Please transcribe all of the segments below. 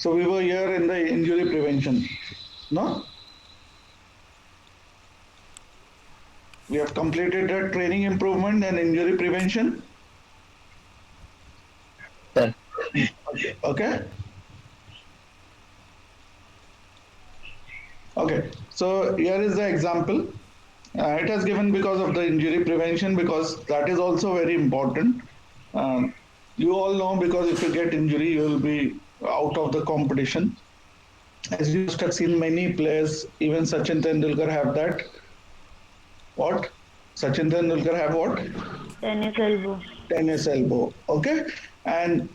So we were here in the injury prevention. No, we have completed the training improvement and injury prevention. Sir, Okay. Okay. So here is the example. It has given because of the injury prevention, because that is also very important. Um, you all know, because if you get injury, you will be out of the competition. As you must have seen, many players, even Sachin Tendulkar, have that. What? Sachin Tendulkar have what? Tennis elbow. Tennis elbow. Okay. And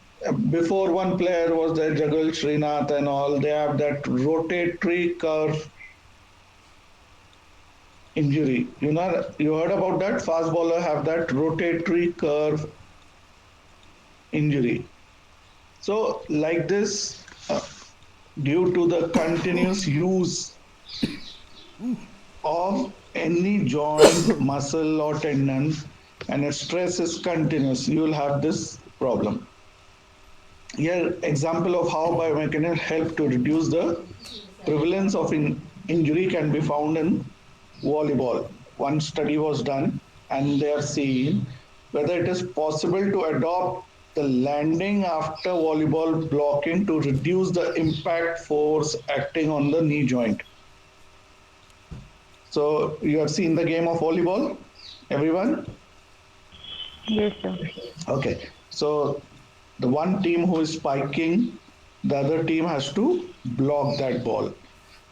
before, one player was there, Jagal Srinath and all. They have that rotatory curve injury. You heard about that? Fast bowler have that rotatory curve injury. So, like this, due to the continuous use of any joint, muscle, or tendon, and if stress is continuous, you will have this problem. Here, example of how biomechanics help to reduce the prevalence of injury can be found in volleyball. One study was done, and they are seeing whether it is possible to adopt the landing after volleyball blocking to reduce the impact force acting on the knee joint. So you have seen the game of volleyball, everyone? Yes, sir. Okay. So the one team who is spiking, the other team has to block that ball.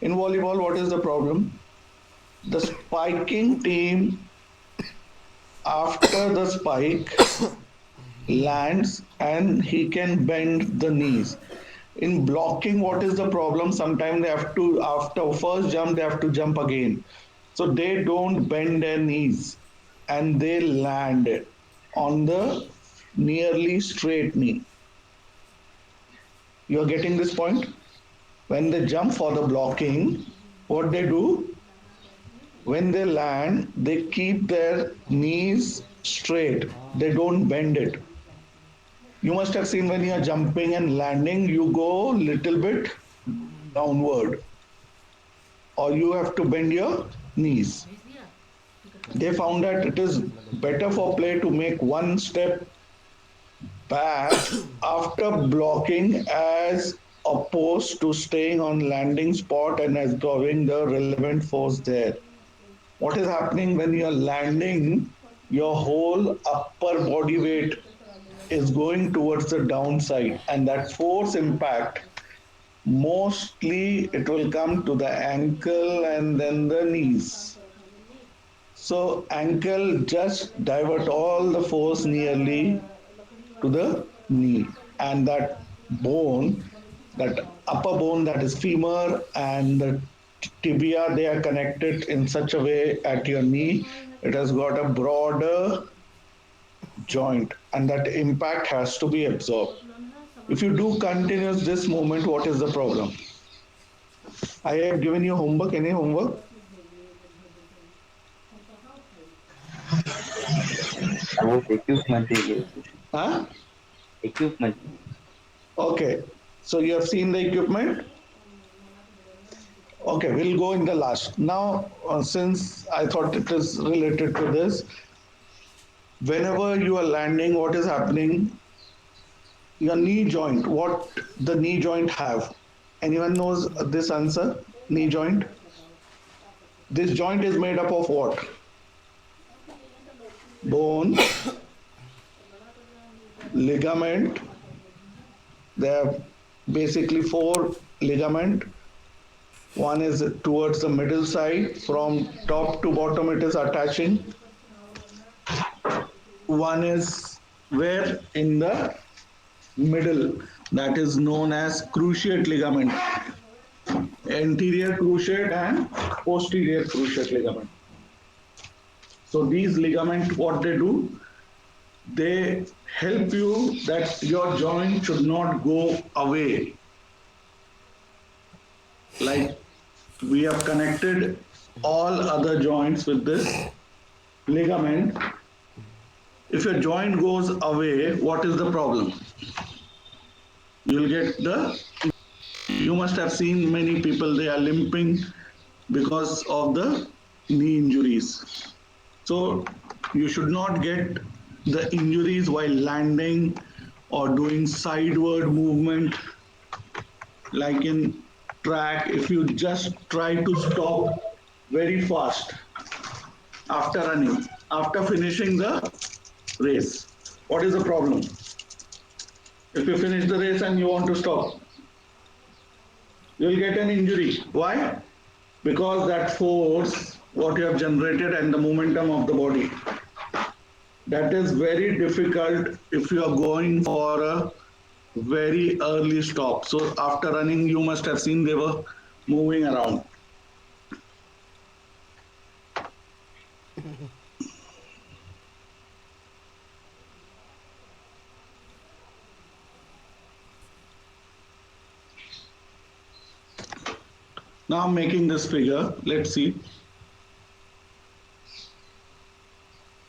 In volleyball, what is the problem? The spiking team, after the spike, lands and he can bend the knees. In blocking, what is the problem? Sometimes they have to, after first jump, they have to jump again. So they don't bend their knees and they land on the nearly straight knee. You're getting this point? When they jump for the blocking, what they do, when they land, they keep their knees straight. They don't bend it. You must have seen, when you're jumping and landing, you go little bit downward, or you have to bend your knees. They found that it is better for play to make one step back after blocking, as opposed to staying on landing spot and absorbing the relevant force there. What is happening when you are landing? Your whole upper body weight is going towards the downside, and that force impact, mostly it will come to the ankle and then the knees. So ankle just divert all the force nearly to the knee, and that bone, that upper bone, that is femur, and the tibia, they are connected in such a way at your knee. It has got a broader joint, and that impact has to be absorbed. If you do continuous this movement, what is the problem? I have given you homework. Any homework? about equipment is Huh? equipment. Okay. So you have seen the equipment. Okay, we'll go in the last. Now, since I thought it is related to this, whenever you are landing, what is happening? Your knee joint, what the knee joint have? Anyone knows this answer? Knee joint. This joint is made up of what? Bone, ligament. They have basically four ligament. One is towards the middle side, from top to bottom it is attaching. One is where in the middle, that is known as cruciate ligament, anterior cruciate and posterior cruciate ligament. So these ligament, what they do, they help you that your joint should not go away. Like, we have connected all other joints with this ligament. If your joint goes away, what is the problem? You will get the You must have seen many people, they are limping because of the knee injuries. So you should not get the injuries while landing or doing sideward movement like in track. If you just try to stop very fast after running, after finishing the race, what is the problem? If you finish the race and you want to stop, you'll get an injury. Why? Because that force, what you have generated and the momentum of the body, that is very difficult if you are going for a very early stop. So after running, you must have seen they were moving around. Now I'm making this figure. Let's see.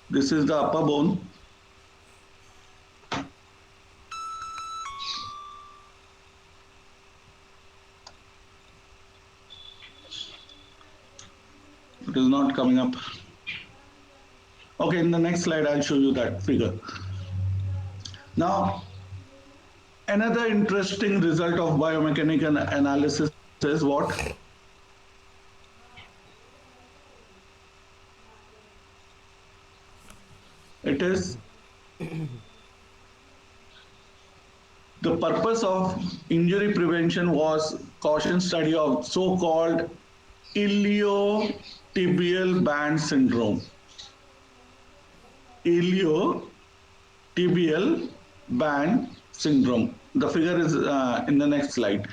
This is the upper bone. It is not coming up. Okay, in the next slide, I'll show you that figure. Now, another interesting result of biomechanical analysis is what? It is the purpose of injury prevention was caution study of so-called iliotibial band syndrome. Iliotibial band syndrome. The figure is in the next slide.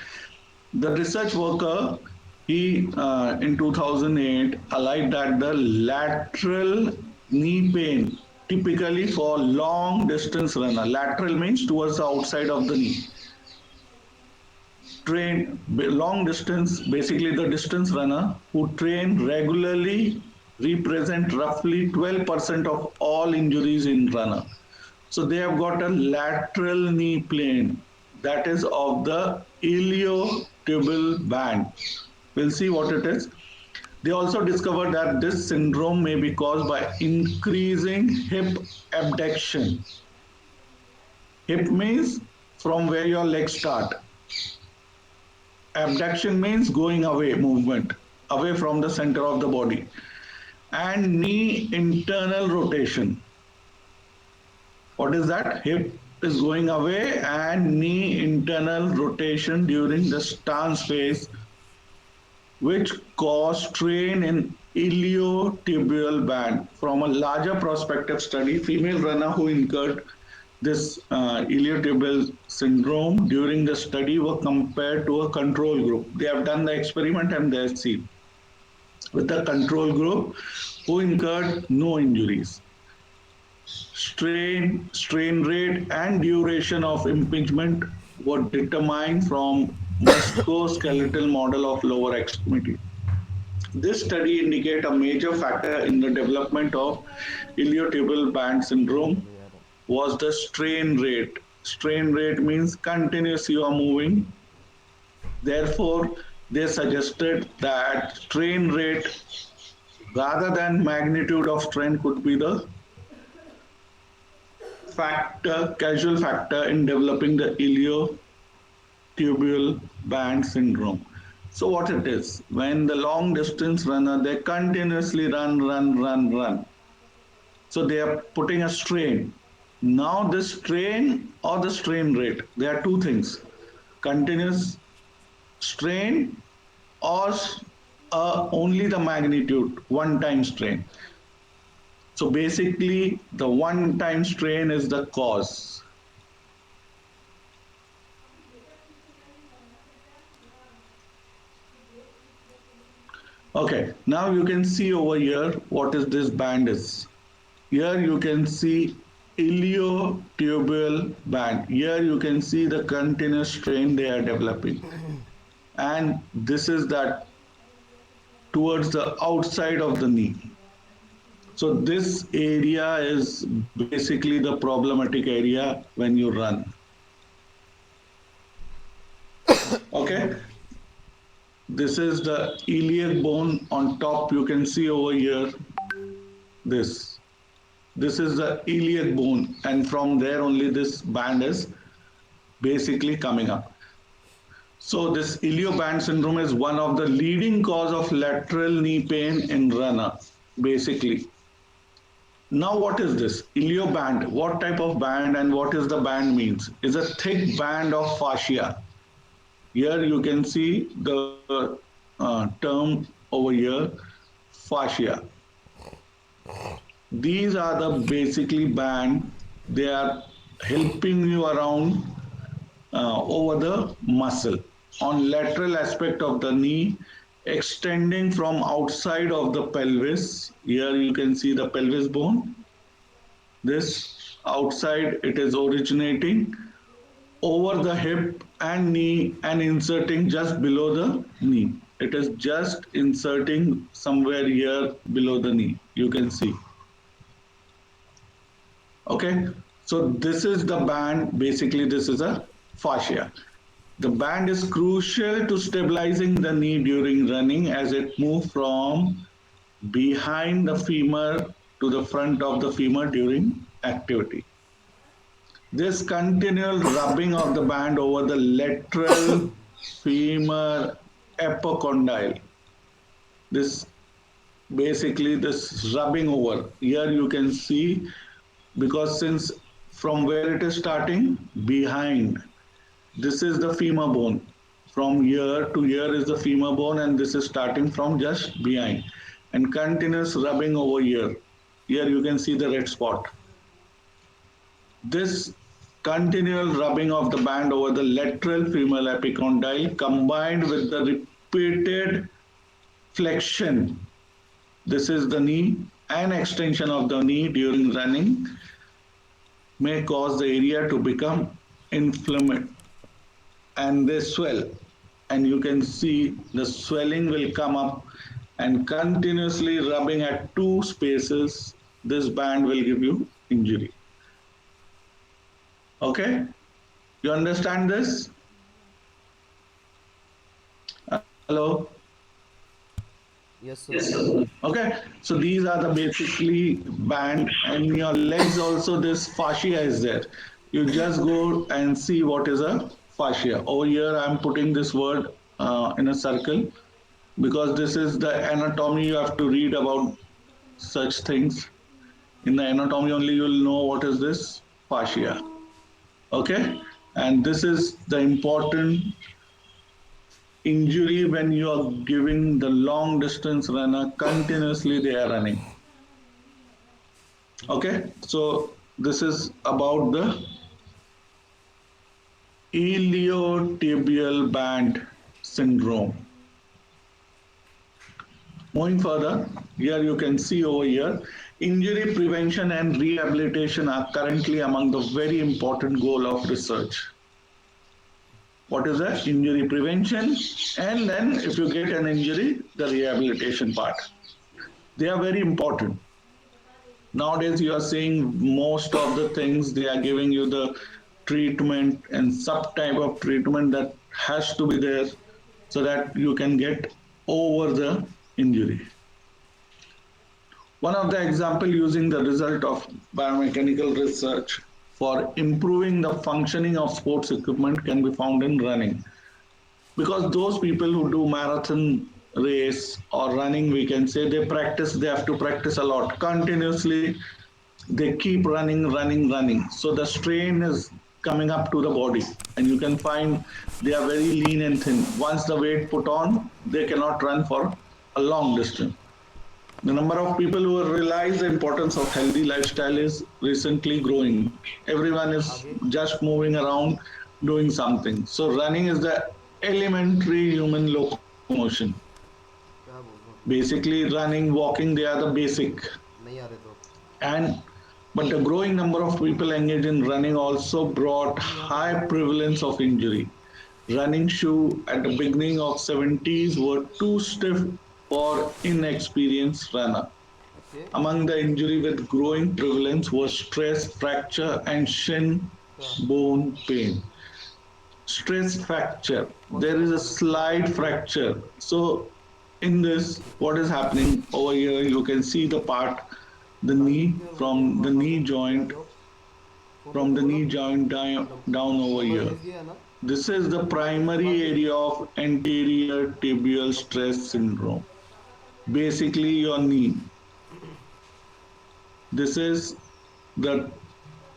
The research worker, he in 2008 alleged that the lateral knee pain, typically for long distance runner, lateral means towards the outside of the knee. Train long distance, basically the distance runner who train regularly represent roughly 12% of all injuries in runner. So they have got a lateral knee pain that is of the iliotibial band. We'll see what it is. They also discovered that this syndrome may be caused by increasing hip abduction. Hip means from where your legs start. Abduction means going away movement, away from the center of the body. And knee internal rotation. What is that? Hip is going away and knee internal rotation during the stance phase, which cause strain in iliotibial band. From a larger prospective study, female runner who incurred this iliotibial syndrome during the study were compared to a control group. They have done the experiment and they have seen with the control group who incurred no injuries. Strain rate and duration of impingement were determined from musculoskeletal model of lower extremity. This study indicates a major factor in the development of iliotibial band syndrome was the strain rate. Strain rate means continuous you are moving. Therefore, they suggested that strain rate rather than magnitude of strain could be the causal factor in developing the iliotibial band syndrome. So what it is, when the long distance runner, they continuously run. So they are putting a strain. Now this strain or the strain rate, there are two things, continuous strain or only the magnitude, one time strain. So basically the one time strain is the cause. Okay, now you can see over here what is this band is. Here you can see iliotibial band. Here you can see the continuous strain they are developing. And this is that towards the outside of the knee. So this area is basically the problematic area when you run. Okay, This is the iliac bone on top. You can see over here this. This is the iliac bone, and from there only this band is basically coming up. So this ilioband syndrome is one of the leading cause of lateral knee pain in runner, basically. Now what is this? Ilioband, what type of band and what is the band means? Is a thick band of fascia. Here you can see the term over here, fascia. These are the basically band. They are helping you around over the muscle on lateral aspect of the knee, extending from outside of the pelvis. Here you can see the pelvis bone. This outside it is originating over the hip and knee and inserting just below the knee. It is just inserting somewhere here below the knee. You can see. Okay, so this is the band. Basically, this is a fascia. The band is crucial to stabilizing the knee during running as it moves from behind the femur to the front of the femur during activity. This continual rubbing of the band over the lateral femur epicondyle. This basically this rubbing over. Here you can see, because since from where it is starting, behind, this is the femur bone. From here to here is the femur bone, and this is starting from just behind, and continuous rubbing over here. Here you can see the red spot. This continual rubbing of the band over the lateral femoral epicondyle combined with the repeated flexion, this is the knee, and extension of the knee during running may cause the area to become inflamed and they swell, and you can see the swelling will come up, and continuously rubbing at two spaces, this band will give you injury. Okay, you understand this? Hello. Yes, sir. Okay, so these are the basically band, and your legs also, this fascia is there. You just go and see what is a fascia. Over here I'm putting this word in a circle, because this is the anatomy. You have to read about such things. In the anatomy only you will know what is this fascia. Okay, and this is the important injury when you are giving the long distance runner, continuously they are running. Okay, so this is about the iliotibial band syndrome. Moving further, here you can see over here, injury prevention and rehabilitation are currently among the very important goal of research. What is that? Injury prevention, and then if you get an injury, the rehabilitation part. They are very important. Nowadays you are seeing most of the things, they are giving you the treatment and subtype of treatment that has to be there so that you can get over the injury. One of the example using the result of biomechanical research for improving the functioning of sports equipment can be found in running. Because those people who do marathon race or running, we can say they have to practice a lot. Continuously, they keep running. So the strain is coming up to the body, and you can find they are very lean and thin. Once the weight put on, they cannot run for a long distance. The number of people who realize the importance of healthy lifestyle is recently growing. Everyone is just moving around doing something. So running is the elementary human locomotion. क्या बोल रहा हूँ? Basically running, walking, they are the basic. नहीं आ रहे तो And but the growing number of people engaged in running also brought high prevalence of injury. Running shoes at the beginning of 70s were too stiff for inexperienced runner. okay. Among the injury with growing prevalence was stress, fracture, and shin bone pain. stress fracture. There is a slight fracture. So in this, what is happening over here? You can see the part, the knee, from the knee joint, from the knee joint down over number here. भेज दिया है ना. This is the primary area of anterior tibial stress syndrome. Basically, your knee. This is the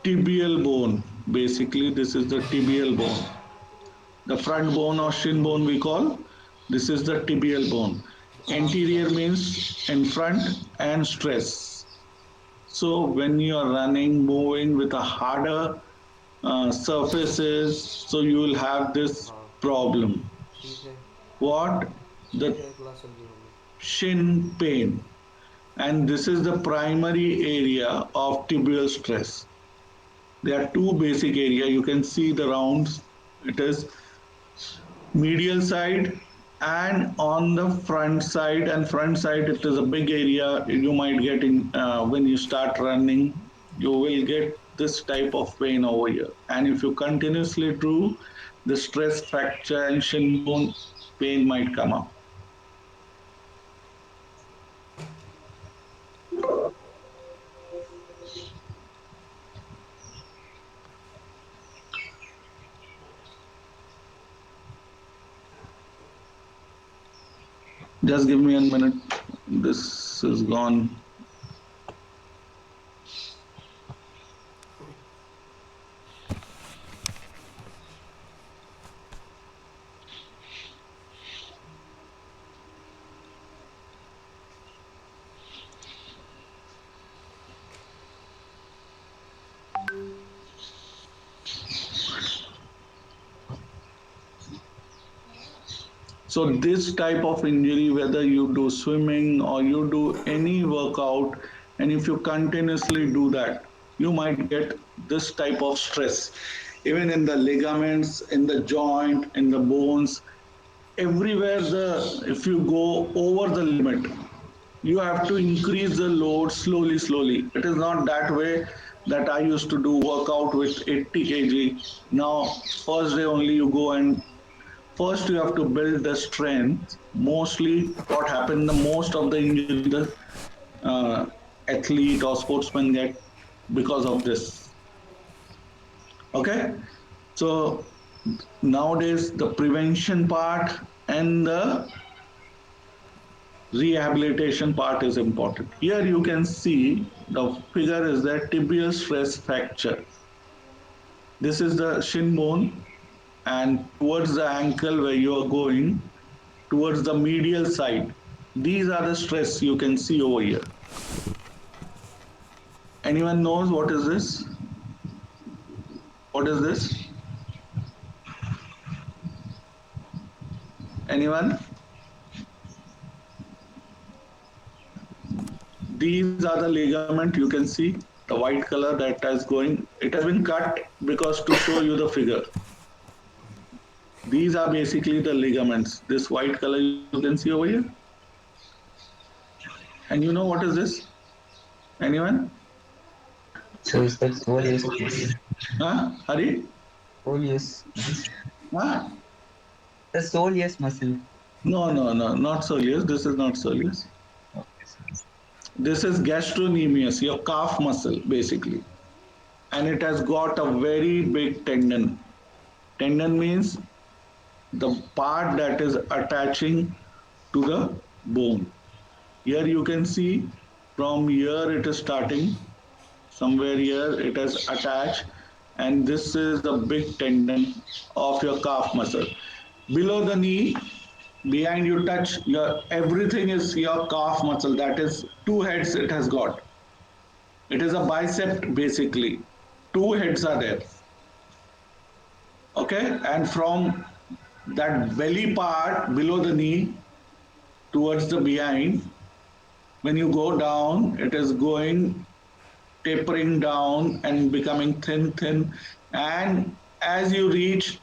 tibial bone. Basically, this is the tibial bone. The front bone or shin bone we call. This is the tibial bone. Anterior means in front and stress. So when you are running, moving with a harder surfaces, so you will have this हाँ problem. ठीक है. What? ठीक The है, class चल रही होगी. shin pain. And this is the primary area of tibial stress. There are two basic areas. You can see the rounds. It is medial side and on the front side. And front side, it is a big area. You might get in when you start running. You will get this type of pain over here. And if you continuously do, the stress fracture and shin bone pain might come up. Just give me a minute. This is gone. So this type of injury, whether you do swimming or you do any workout, and if you continuously do that, you might get this type of stress. Even in the ligaments, in the joint, in the bones, everywhere the if you go over the limit, you have to increase the load slowly, slowly. It is not that way that I used to do workout with 80 kg. Now, first day only you go and first you have to build the strength. Mostly what happened, the most of the injury the uh, athlete or sportsman get because of this. Okay, so nowadays the prevention part and the rehabilitation part is important. Here you can see the figure is the tibial stress fracture. This is the shin bone, and towards the ankle where you are going, towards the medial side. These are the stress you can see over here. Anyone knows what is this? What is this? Anyone? These are the ligament you can see, the white color that is going. It has been cut because to show you the figure. These are basically the ligaments. This white color you can see over here. And you know what is this? Anyone? So it's the soleus muscle. Huh? Hari? Soleus. Huh? The soleus muscle. No, no, no, not soleus. This is not soleus. This is gastrocnemius, your calf muscle, basically. And it has got a very big tendon. Tendon means the part that is attaching to the bone. Here you can see from here it is starting, somewhere here it is attached, and this is the big tendon of your calf muscle. Below the knee, behind you touch, your everything is your calf muscle. That is two heads it has got. It is a bicep basically. Two heads are there. Okay, and from that belly part below the knee towards the behind, when you go down, it is going tapering down and becoming thin, thin. And as you reach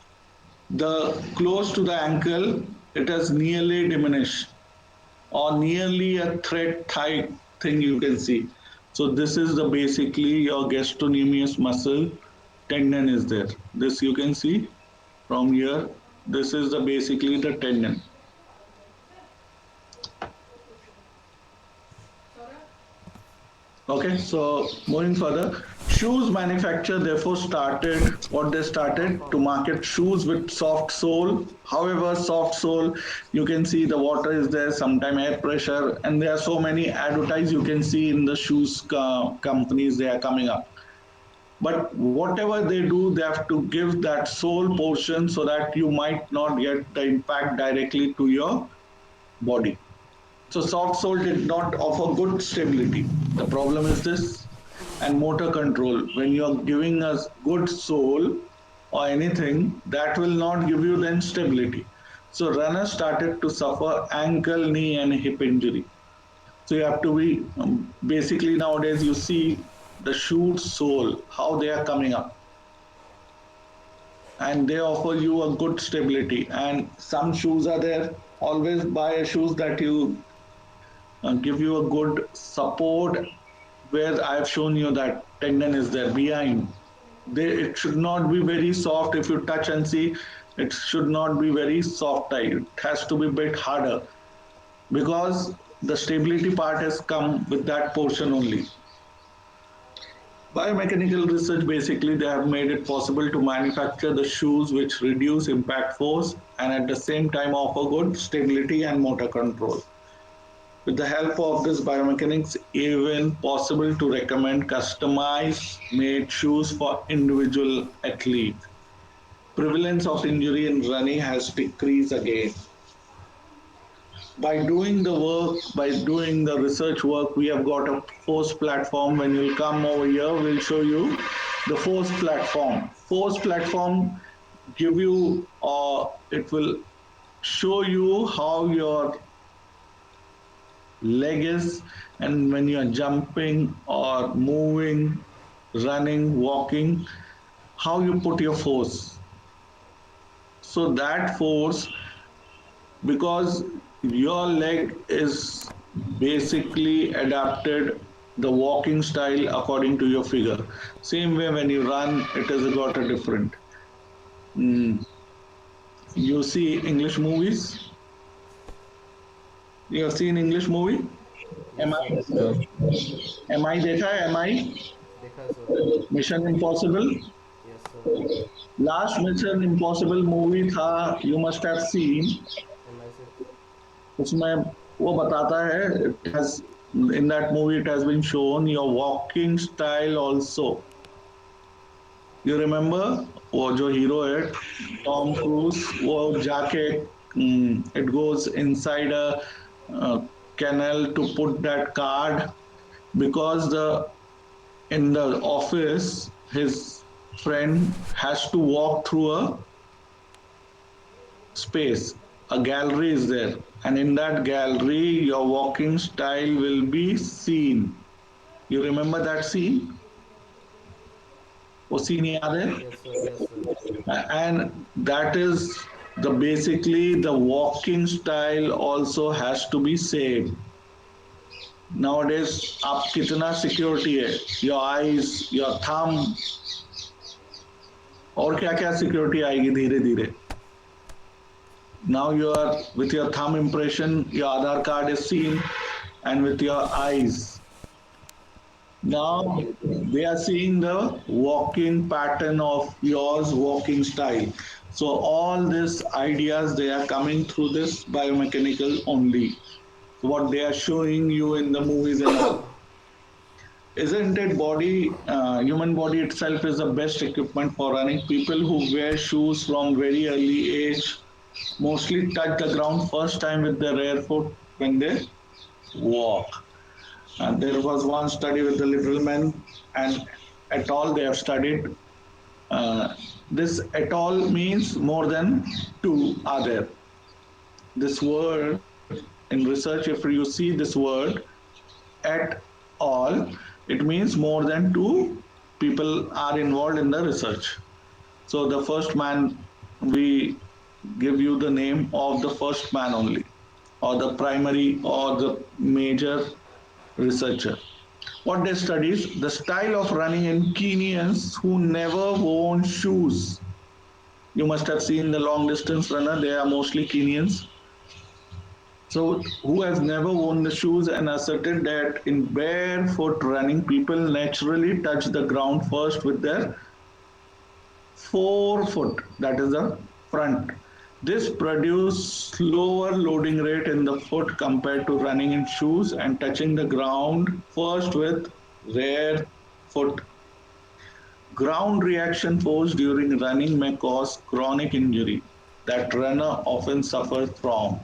the close to the ankle, it has nearly diminished or nearly a thread thigh thing you can see. So this is the basically your gastrocnemius muscle tendon is there. This you can see. from here. This is the basically the tendon. Okay, so moving further, shoes manufacturer therefore started what they started to market shoes with soft sole. However, soft sole, you can see the water is there, sometime air pressure, and there are so many advertise you can see in the shoes companies they are coming up. But whatever they do, they have to give that sole portion so that you might not get the impact directly to your body. So soft sole did not offer good stability. The problem is this, and motor control. When you are giving a good sole or anything, that will not give you then stability. So runners started to suffer ankle, knee, and hip injury. So you have to be basically nowadays you see the shoe sole how they are coming up, and they offer you a good stability. And some shoes are there. Always buy shoes that you give you a good support where I've shown you that tendon is there behind. It should not be very soft. If you touch and see, it should not be very soft. It has to be a bit harder because the stability part has come with that portion only. Biomechanical research basically they have made it possible to manufacture the shoes which reduce impact force and at the same time offer good stability and motor control. With the help of this biomechanics, even possible to recommend customized made shoes for individual athletes. Prevalence of injury in running has decreased again. By doing the work, by doing the research work, we have got a force platform. When you'll come over here, we'll show you the force platform. Force platform give you, it will show you how your leg is, and when you are jumping or moving, running, walking, how you put your force. So that force, because your leg is basically adapted the walking style according to your figure. Same way when you run, it has got a different. Mm. You see English movies? You have seen English movie? Yes, Am sir. Yes, I? sir. Am I देखा है? Am I? देखा है sir. Mission Impossible. Yes, sir. Last Mission Impossible movie था, you must have seen. MI6. उसमें वो बताता है, it has in that movie it has been shown your walking style also. You remember वो जो hero है टॉम क्रूज वो जाके it goes inside a uh, canal to put that card because the in the office his friend has to walk through a space. A gallery is there, and in that gallery, your walking style will be seen. You remember that scene? वो scene याद है? Yes, sir. Yes, sir. And that is the basically the walking style also has to be same. Nowadays, आप कितना security है? Your eyes, your thumb, और क्या क्या security आएगी धीरे धीरे. Now you are with your thumb impression, your Aadhaar card is seen, and with your eyes. Now they are seeing the walking pattern of yours, walking style. So all these ideas they are coming through this biomechanical only. What they are showing you in the movies and all. Isn't it human body itself is the best equipment for running? People who wear shoes from very early age mostly touch the ground first time with their rear foot when they walk. And there was one study with the little men, and at all they have studied. Uh, this at all means more than two are there. This word in research, if you see this word at all, it means more than two people are involved in the research. So the first man, we give you the name of the first man only, or the primary or the major researcher. What they studies the style of running in Kenyans who never worn shoes. You must have seen the long distance runner, they are mostly Kenyans. So, who has never worn the shoes and asserted that in barefoot running, people naturally touch the ground first with their forefoot, that is the front. This produces slower loading rate in the foot compared to running in shoes and touching the ground first with rear foot. Ground reaction force during running may cause chronic injury that runner often suffers from.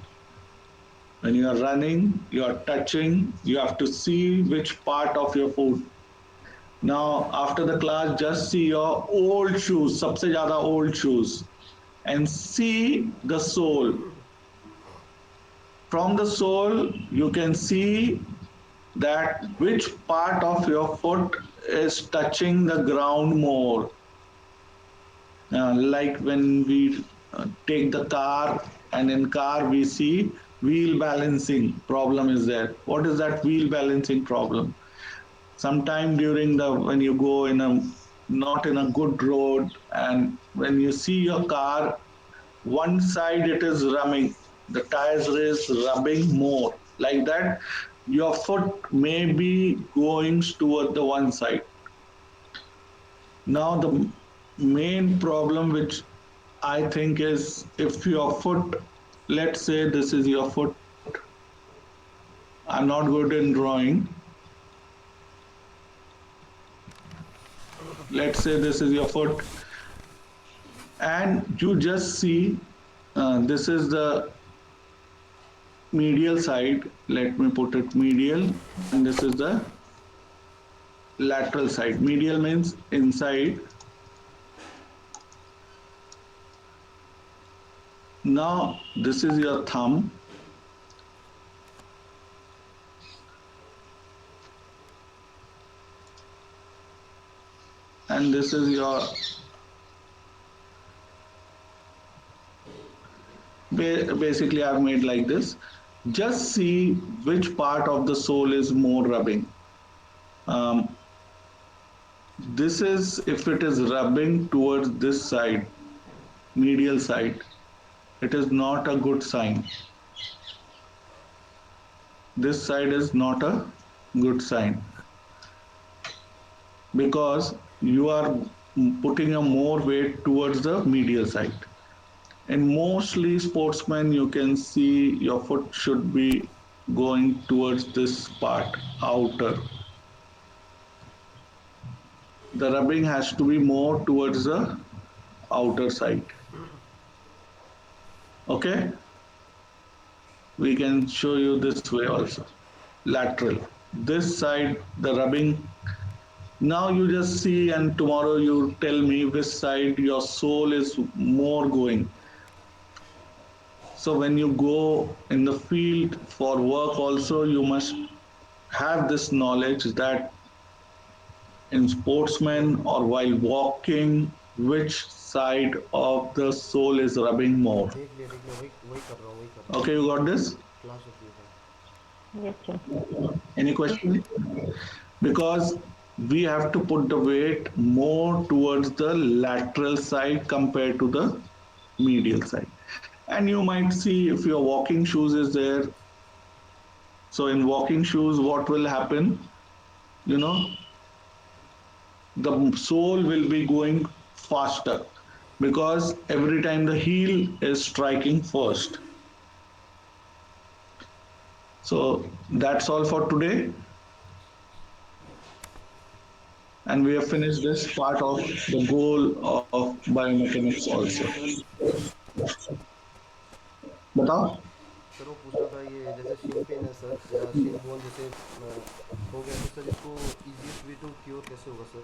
When you are running, you are touching, you have to see which part of your foot. Now, after the class, just see your old shoes, सबसे ज़्यादा old shoes, and see the sole. From the sole, you can see that which part of your foot is touching the ground more. Like when we take the car, and in car we see wheel balancing problem is there. What is that wheel balancing problem? Sometime during the when you go in a not in a good road, and when you see your car, one side it is rubbing, the tires is rubbing more, like that your foot may be going toward the one side. Now the main problem which I think is, if your foot, let's say this is your foot, I'm not good in drawing, let's say this is your foot, and you just see this is the medial side, let me put it medial, and this is the lateral side. Medial means inside. Now this is your thumb, and this is your basically I've made like this. Just see which part of the sole is more rubbing. Um, this is if it is rubbing towards this side, medial side, it is not a good sign. This side is not a good sign because you are putting a more weight towards the medial side. In mostly sportsmen, you can see your foot should be going towards this part, outer. The rubbing has to be more towards the outer side. Okay? We can show you this way also. Lateral. This side, the rubbing. Now you just see, and tomorrow you tell me which side your sole is more going. So when you go in the field for work also, you must have this knowledge that in sportsmen or while walking, which side of the sole is rubbing more. देख लिया वही कर रहा हूँ वही कर रहा Okay, you got this? हूँ क्लास ऑफ व्यू है Yes, sir. Any question? Because we have to put the weight more towards the lateral side compared to the medial side. And you might see if your walking shoes is there. So in walking shoes, what will happen? You know, the sole will be going faster because every time the heel is striking first. So that's all for today. And we have finished this part of the goal of biomechanics also. बताओ sir वो पूछ रहा था ये जैसे Shin pen है sir या Shin bone जैसे हो गया तो सर इसको इजीएस्ट वे टू क्योर कैसे होगा सर